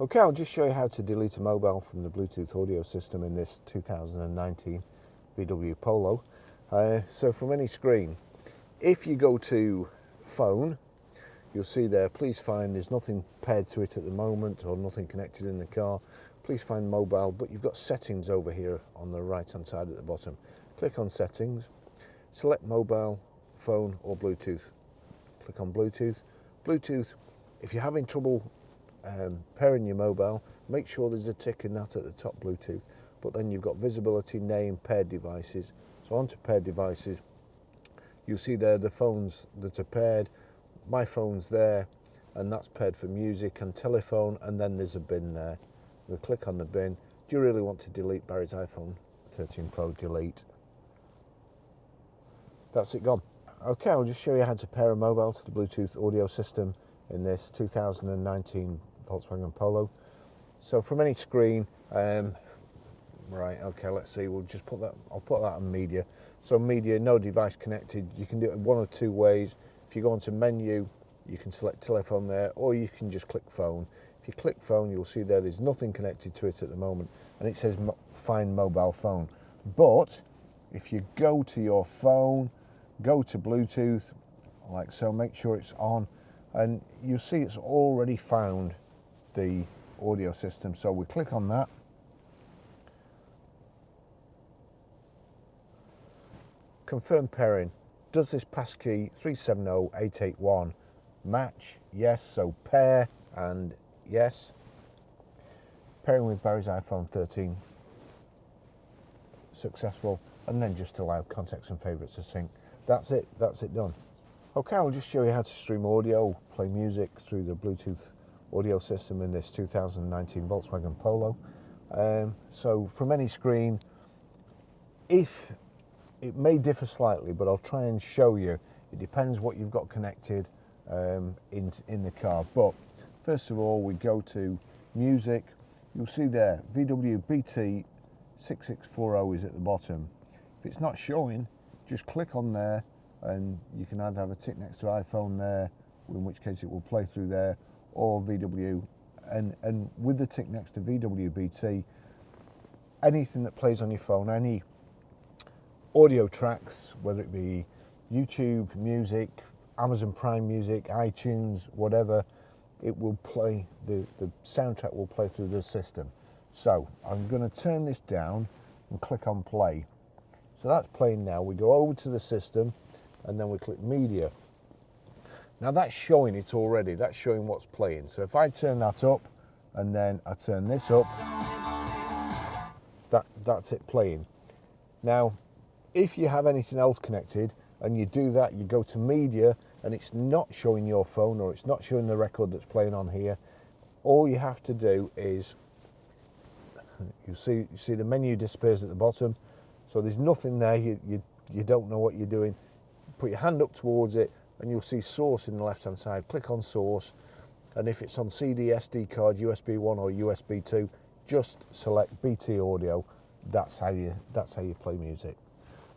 Okay, I'll just show you how to delete a mobile from the Bluetooth audio system in this 2019 VW Polo. So from any screen, if you go to phone, you'll see there, please find, there's nothing paired to it at the moment or nothing connected in the car. Please find mobile, but you've got settings over here on the right hand side at the bottom. Click on settings, select mobile, phone or Bluetooth. Click on Bluetooth. Bluetooth, if you're having trouble pairing your mobile, make sure there's a tick in that at the top, Bluetooth. But then you've got visibility, name, paired devices. So onto paired devices, you'll see there the phones that are paired. My phone's there, and that's paired for music and telephone, and then there's a bin there. We'll click on the bin. Do you really want to delete Barry's iPhone 13 Pro? Delete. That's it gone. Okay, I'll just show you how to pair a mobile to the Bluetooth audio system in this 2019 Volkswagen Polo. So from any screen, right, okay, let's see, we'll just put that, I'll put that on media. So media, no device connected. You can do it one of two ways. If you go onto menu, you can select telephone there, or you can just click phone. If you click phone, you'll see there's nothing connected to it at the moment, and it says find mobile phone. But if you go to your phone, go to Bluetooth, like so, make sure it's on, and you see it's already found the audio system. So we click on that. Confirm pairing. Does this passkey 370881 match? Yes, so pair and yes. Pairing with Barry's iPhone 13. Successful, and then just allow contacts and favourites to sync. That's it done. Okay, I'll just show you how to stream audio, play music through the Bluetooth audio system in this 2019 Volkswagen Polo. So from any screen, if it may differ slightly, but I'll try and show you. It depends what you've got connected in the car. But first of all, we go to music. You'll see there VW BT 6640 is at the bottom. If it's not showing, just click on there, and you can either have a tick next to iPhone there, in which case it will play through there, or VW, and with the tick next to VW BT, anything that plays on your phone, any audio tracks, whether it be YouTube music, Amazon Prime Music, iTunes, whatever, it will play, the soundtrack will play through the system. So I'm going to turn this down and click on play. So that's playing now. We go over to the system, and then we click media. Now that's showing it already, that's showing what's playing. So if I turn that up, and then I turn this up, that's it playing. Now, if you have anything else connected, and you do that, you go to media, and it's not showing your phone, or it's not showing the record that's playing on here, all you have to do is, you see the menu displays at the bottom, so there's nothing there, you don't know what you're doing. Put your hand up towards it, and you'll see source in the left hand side. Click on source, and if it's on CD, SD card, USB 1 or USB 2, just select BT audio. That's how you play music.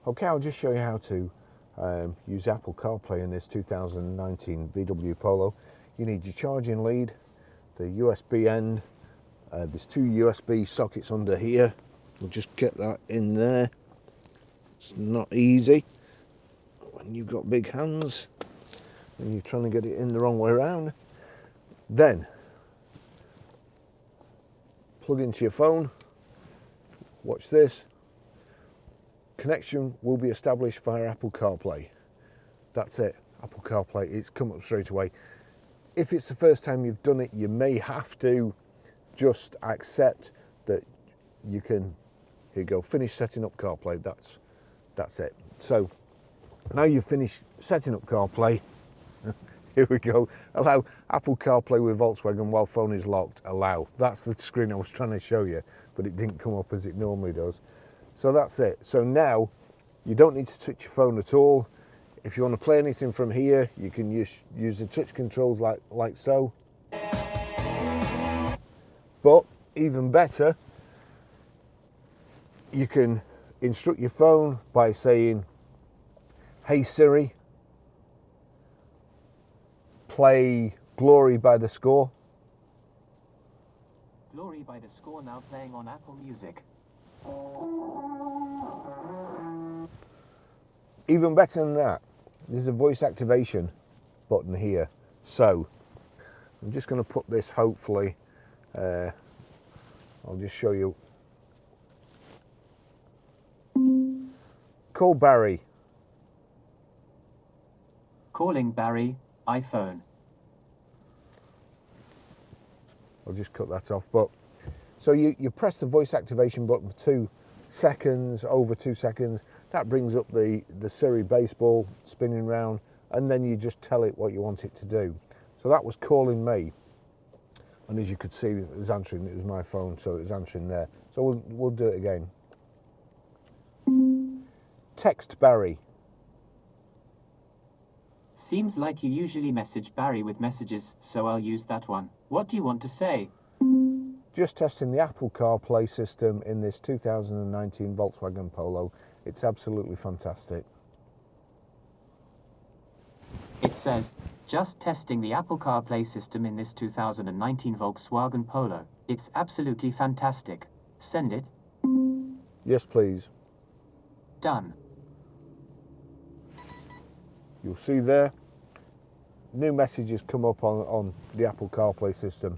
Okay, I'll just show you how to use Apple Carplay in this 2019 VW Polo. You need your charging lead, the USB end. There's two USB sockets under here. We'll just get that in there. It's not easy when you've got big hands and you're trying to get it in the wrong way around. Then plug into your phone. Watch this. Connection will be established via Apple CarPlay. That's it, Apple CarPlay, it's come up straight away. If it's the first time you've done it, you may have to just accept that you can, here you go, finish setting up CarPlay, that's it. So now you've finished setting up CarPlay, here we go, allow Apple CarPlay with Volkswagen while phone is locked, allow. That's the screen I was trying to show you, but it didn't come up as it normally does. So that's it. So now you don't need to touch your phone at all. If you want to play anything from here, you can use the touch controls like so. But even better, you can instruct your phone by saying, "Hey Siri, play Glory by The Score." Glory by the Score now playing on Apple Music. Even better than that, there's a voice activation button here. So I'm just going to put this, hopefully, I'll just show you. Call Barry. Calling Barry, iPhone. I'll just cut that off. But so you press the voice activation button for 2 seconds, over 2 seconds. That brings up the Siri baseball spinning round, and then you just tell it what you want it to do. So that was calling me, and as you could see, it was answering. It was my phone, so it was answering there. So we'll do it again. Text Barry. Seems like you usually message Barry with messages, so I'll use that one. What do you want to say? Just testing the Apple CarPlay system in this 2019 Volkswagen Polo. It's absolutely fantastic. It says, just testing the Apple CarPlay system in this 2019 Volkswagen Polo. It's absolutely fantastic. Send it. Yes, please. Done. You'll see there, new messages come up on the Apple CarPlay system.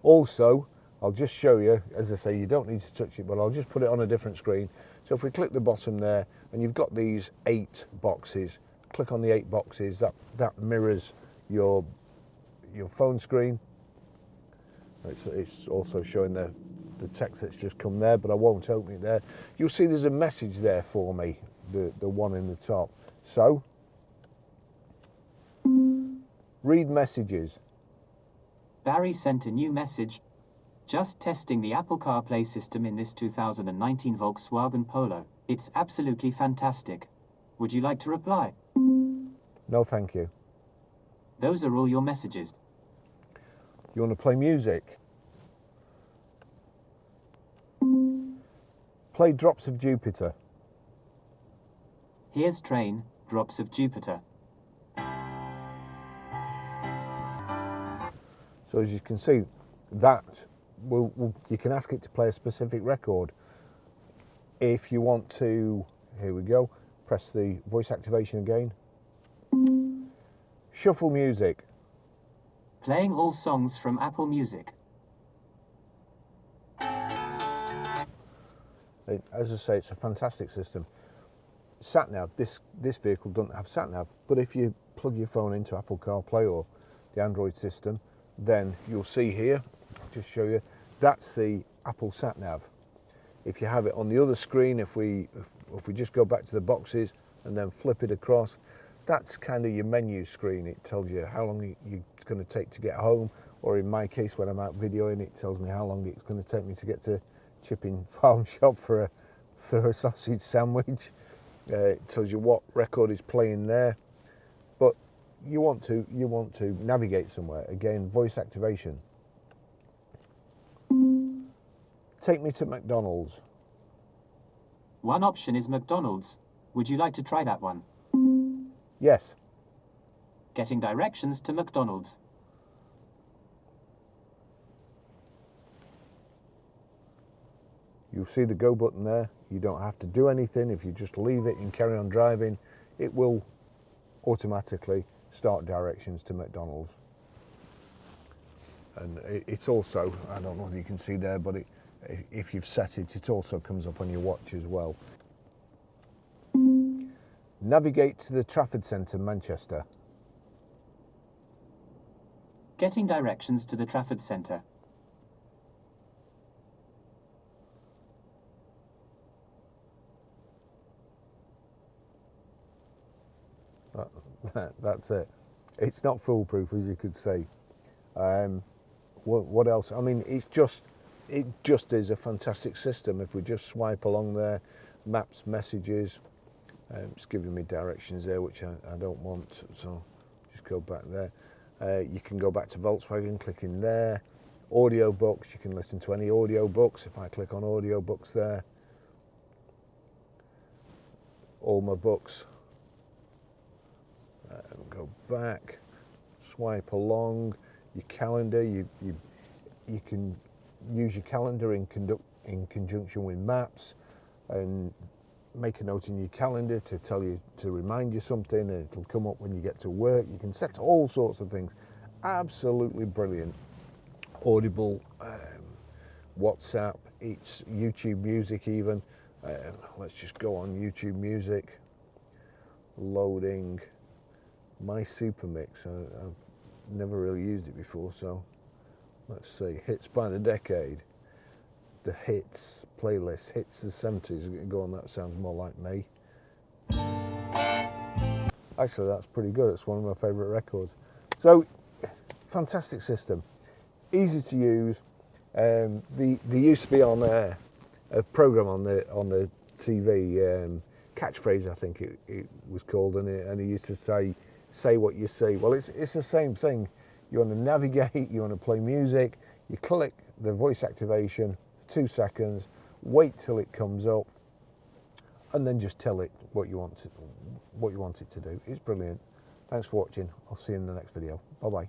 Also, I'll just show you, as I say, you don't need to touch it, but I'll just put it on a different screen. So if we click the bottom there, and you've got these 8 boxes, click on the 8 boxes, that mirrors your phone screen. It's also showing the text that's just come there, but I won't open it there. You'll see there's a message there for me, the one in the top. So, read messages. Barry sent a new message. Just testing the Apple CarPlay system in this 2019 Volkswagen Polo. It's absolutely fantastic. Would you like to reply? No, thank you. Those are all your messages. You want to play music? Play Drops of Jupiter. Here's Train, Drops of Jupiter. So as you can see, that you can ask it to play a specific record. If you want to, here we go, press the voice activation again. Shuffle music. Playing all songs from Apple Music. As I say, it's a fantastic system. Sat-nav, this vehicle doesn't have sat-nav, but if you plug your phone into Apple CarPlay or the Android system, then you'll see here, I'll just show you, that's the Apple sat-nav. If you have it on the other screen, if we just go back to the boxes and then flip it across, that's kind of your menu screen. It tells you how long it's going to take to get home, or in my case, when I'm out videoing, it tells me how long it's going to take me to get to Chipping Farm Shop for a sausage sandwich. It tells you what record is playing there. But you want to navigate somewhere. Again, voice activation. Take me to McDonald's. One option is McDonald's. Would you like to try that one? Yes. Getting directions to McDonald's. You'll see the go button there. You don't have to do anything. If you just leave it and carry on driving, it will automatically start directions to McDonald's. And it's also, I don't know if you can see there, but if you've set it, it also comes up on your watch as well. Navigate to the Trafford Centre, Manchester. Getting directions to the Trafford Centre. That's it. It's not foolproof, as you could see. What else? I mean, it just is a fantastic system. If we just swipe along there, maps, messages, it's giving me directions there, which I don't want, so just go back there. You can go back to Volkswagen, clicking there. Audio books, you can listen to any audio books. If I click on audio books there, all my books. Go back, swipe along your calendar. You can use your calendar in conjunction with maps, and make a note in your calendar to tell you, to remind you something, and it'll come up when you get to work. You can set all sorts of things. Absolutely brilliant. Audible, WhatsApp, it's YouTube Music even. Let's just go on YouTube Music. Loading my Super Mix. I've never really used it before, so let's see. Hits by the decade. The hits playlist, hits the 70s. Go on, that sounds more like me. Actually, that's pretty good. It's one of my favourite records. So, fantastic system, easy to use. There used to be on a program on the TV, Catchphrase, I think it was called, and it used to say what you see. Well, it's the same thing. You want to navigate, you want to play music, you click the voice activation, 2 seconds, wait till it comes up, and then just tell it what you want it to do. It's brilliant. Thanks for watching. I'll see you in the next video. Bye bye.